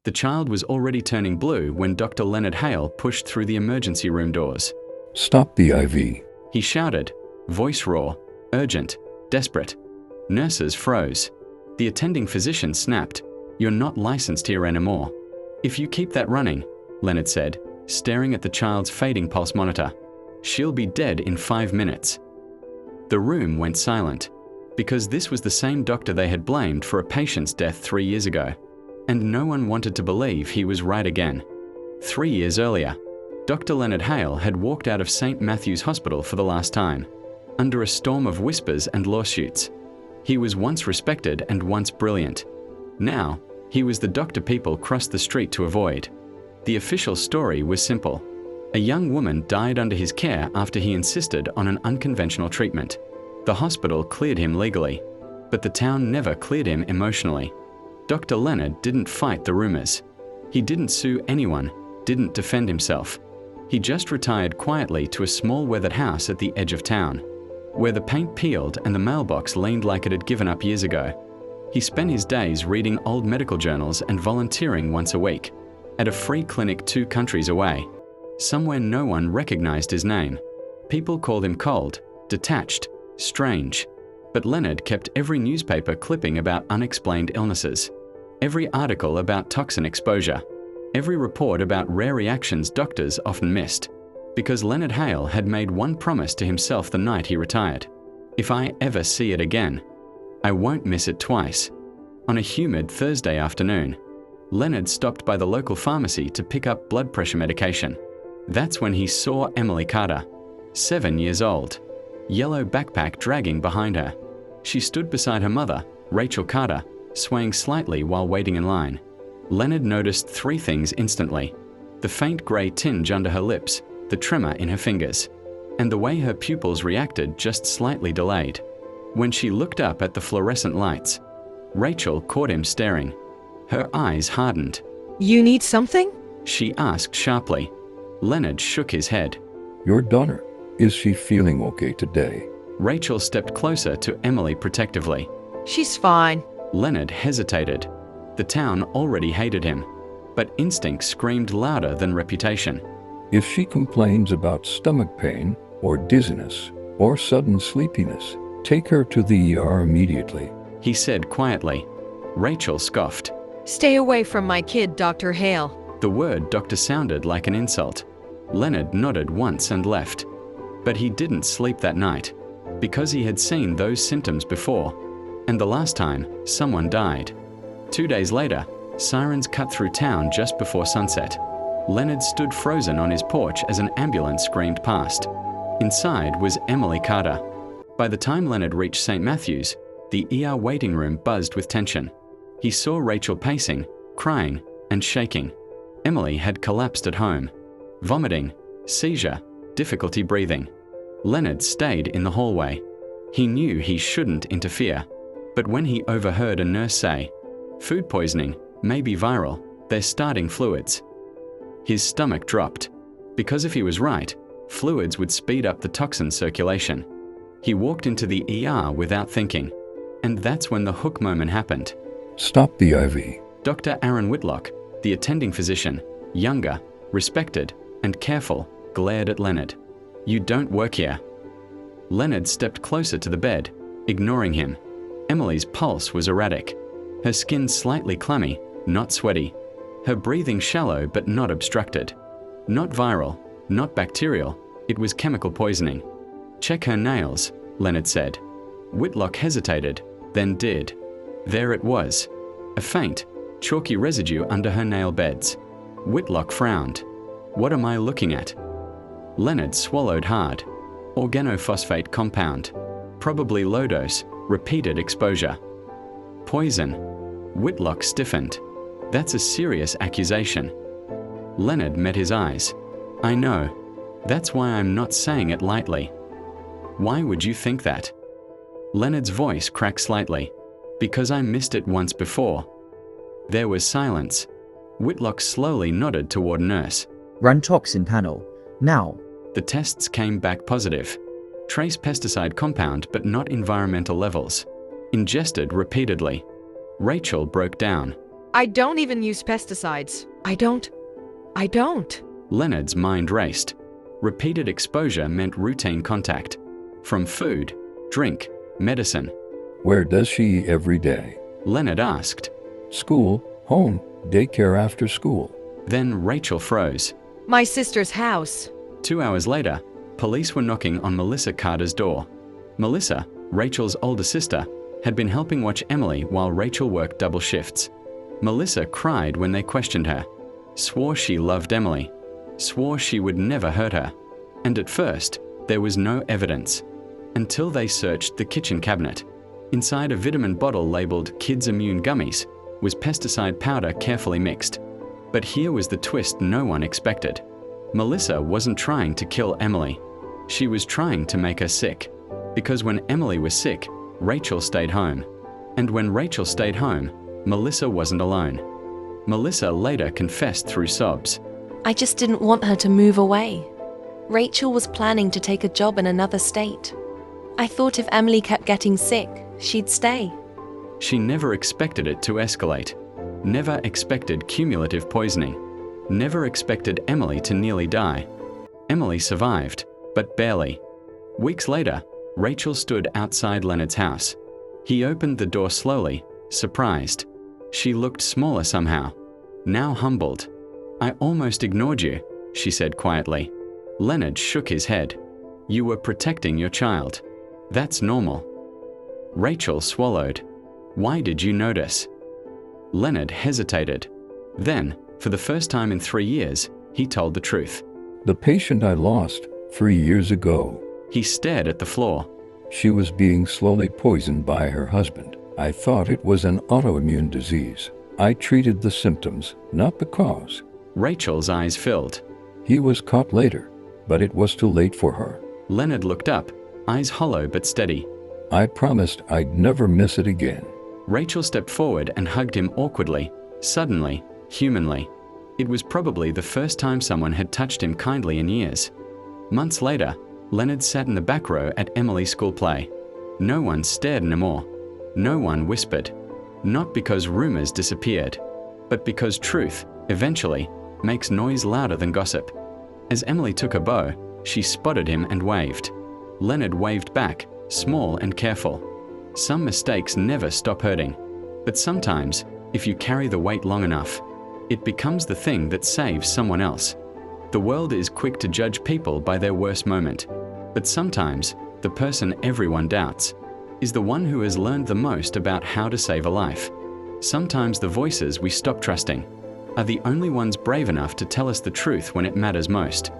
The child was already turning blue when Dr. Leonard Hale pushed through the emergency room doors. Stop the IV. He shouted, voice raw, urgent, desperate. Nurses froze. The attending physician snapped, "You're not licensed here anymore." "If you keep that running," Leonard said, staring at the child's fading pulse monitor, "she'll be dead in 5 minutes." The room went silent, because this was the same doctor they had blamed for a patient's death 3 years ago, and no one wanted to believe he was right again. 3 years earlier, Dr. Leonard Hale had walked out of St. Matthew's Hospital for the last time, under a storm of whispers and lawsuits. He was once respected and once brilliant. Now, he was the doctor people crossed the street to avoid. The official story was simple. A young woman died under his care after he insisted on an unconventional treatment. The hospital cleared him legally, but the town never cleared him emotionally. Dr. Leonard didn't fight the rumors. He didn't sue anyone, didn't defend himself. He just retired quietly to a small weathered house at the edge of town, where the paint peeled and the mailbox leaned like it had given up years ago. He spent his days reading old medical journals and volunteering once a week, at a free clinic 2 countries away, somewhere no one recognized his name. People called him cold, detached, strange. But Leonard kept every newspaper clipping about unexplained illnesses, every article about toxin exposure, every report about rare reactions doctors often missed, because Leonard Hale had made one promise to himself the night he retired. "If I ever see it again, I won't miss it twice." On a humid Thursday afternoon, Leonard stopped by the local pharmacy to pick up blood pressure medication. That's when he saw Emily Carter, 7 years old, yellow backpack dragging behind her. She stood beside her mother, Rachel Carter, swaying slightly while waiting in line. Leonard noticed 3 things instantly: the faint grey tinge under her lips, the tremor in her fingers, and the way her pupils reacted just slightly delayed. When she looked up at the fluorescent lights, Rachel caught him staring. Her eyes hardened. "You need something?" she asked sharply. Leonard shook his head. Your daughter, is she feeling okay today? Rachel stepped closer to Emily protectively. "She's fine." Leonard hesitated. The town already hated him, but instinct screamed louder than reputation. If she complains about stomach pain or dizziness or sudden sleepiness, take her to the ER immediately," he said quietly. Rachel scoffed. "Stay away from my kid, Dr. Hale." The word doctor sounded like an insult. Leonard nodded once and left. But he didn't sleep that night, because he had seen those symptoms before, and the last time someone died. 2 days later, sirens cut through town just before sunset. Leonard stood frozen on his porch as an ambulance screamed past. Inside was Emily Carter. By the time Leonard reached St. Matthew's, the ER waiting room buzzed with tension. He saw Rachel pacing, crying, and shaking. Emily had collapsed at home. Vomiting, seizure, difficulty breathing. Leonard stayed in the hallway. He knew he shouldn't interfere, but when he overheard a nurse say, "Food poisoning, maybe viral, they're starting fluids," his stomach dropped, because if he was right, fluids would speed up the toxin circulation. He walked into the ER without thinking, and that's when the hook moment happened. "Stop the IV." Dr. Aaron Whitlock, the attending physician, younger, respected, and careful, glared at Leonard. "You don't work here." Leonard stepped closer to the bed, ignoring him. Emily's pulse was erratic. Her skin slightly clammy, not sweaty. Her breathing shallow but not obstructed. Not viral, not bacterial, it was chemical poisoning. "Check her nails," Leonard said. Whitlock hesitated, then did. There it was, a faint, chalky residue under her nail beds. Whitlock frowned. "What am I looking at?" Leonard swallowed hard. Organophosphate compound. Probably low dose, repeated exposure. Poison. Whitlock stiffened. That's a serious accusation. Leonard met his eyes. "I know. That's why I'm not saying it lightly." "Why would you think that?" Leonard's voice cracked slightly. "Because I missed it once before." There was silence. Whitlock slowly nodded toward nurse. "Run toxin panel, now." The tests came back positive. Trace pesticide compound but not environmental levels. Ingested repeatedly. Rachel broke down. I don't even use pesticides. I don't. Leonard's mind raced. Repeated exposure meant routine contact. From food, drink, medicine. Where does she eat every day? Leonard asked. School, home, daycare after school. Then Rachel froze. My sister's house. 2 hours later, police were knocking on Melissa Carter's door. Melissa, Rachel's older sister, had been helping watch Emily while Rachel worked double shifts. Melissa cried when they questioned her, swore she loved Emily, swore she would never hurt her. And at first, there was no evidence. Until they searched the kitchen cabinet. Inside a vitamin bottle labeled Kids Immune Gummies was pesticide powder carefully mixed. But here was the twist no one expected. Melissa wasn't trying to kill Emily. She was trying to make her sick. Because when Emily was sick, Rachel stayed home. And when Rachel stayed home, Melissa wasn't alone. Melissa later confessed through sobs. I just didn't want her to move away. Rachel was planning to take a job in another state. I thought if Emily kept getting sick, she'd stay. She never expected it to escalate. Never expected cumulative poisoning. Never expected Emily to nearly die. Emily survived, but barely. Weeks later, Rachel stood outside Leonard's house. He opened the door slowly, surprised. She looked smaller somehow, now humbled. I almost ignored you, she said quietly. Leonard shook his head. You were protecting your child. That's normal. Rachel swallowed. Why did you notice? Leonard hesitated. Then, for the first time in 3 years, he told the truth. The patient I lost 3 years ago. He stared at the floor. She was being slowly poisoned by her husband. I thought it was an autoimmune disease. I treated the symptoms, not the cause. Rachel's eyes filled. He was caught later, but it was too late for her. Leonard looked up, eyes hollow but steady. I promised I'd never miss it again. Rachel stepped forward and hugged him awkwardly, suddenly, humanly. It was probably the first time someone had touched him kindly in years. Months later, Leonard sat in the back row at Emily's school play. No one stared anymore. No one whispered. Not because rumors disappeared, but because truth, eventually, makes noise louder than gossip. As Emily took a bow, she spotted him and waved. Leonard waved back, small and careful. Some mistakes never stop hurting, but sometimes, if you carry the weight long enough, it becomes the thing that saves someone else. The world is quick to judge people by their worst moment, but sometimes the person everyone doubts is the one who has learned the most about how to save a life. Sometimes the voices we stop trusting are the only ones brave enough to tell us the truth when it matters most.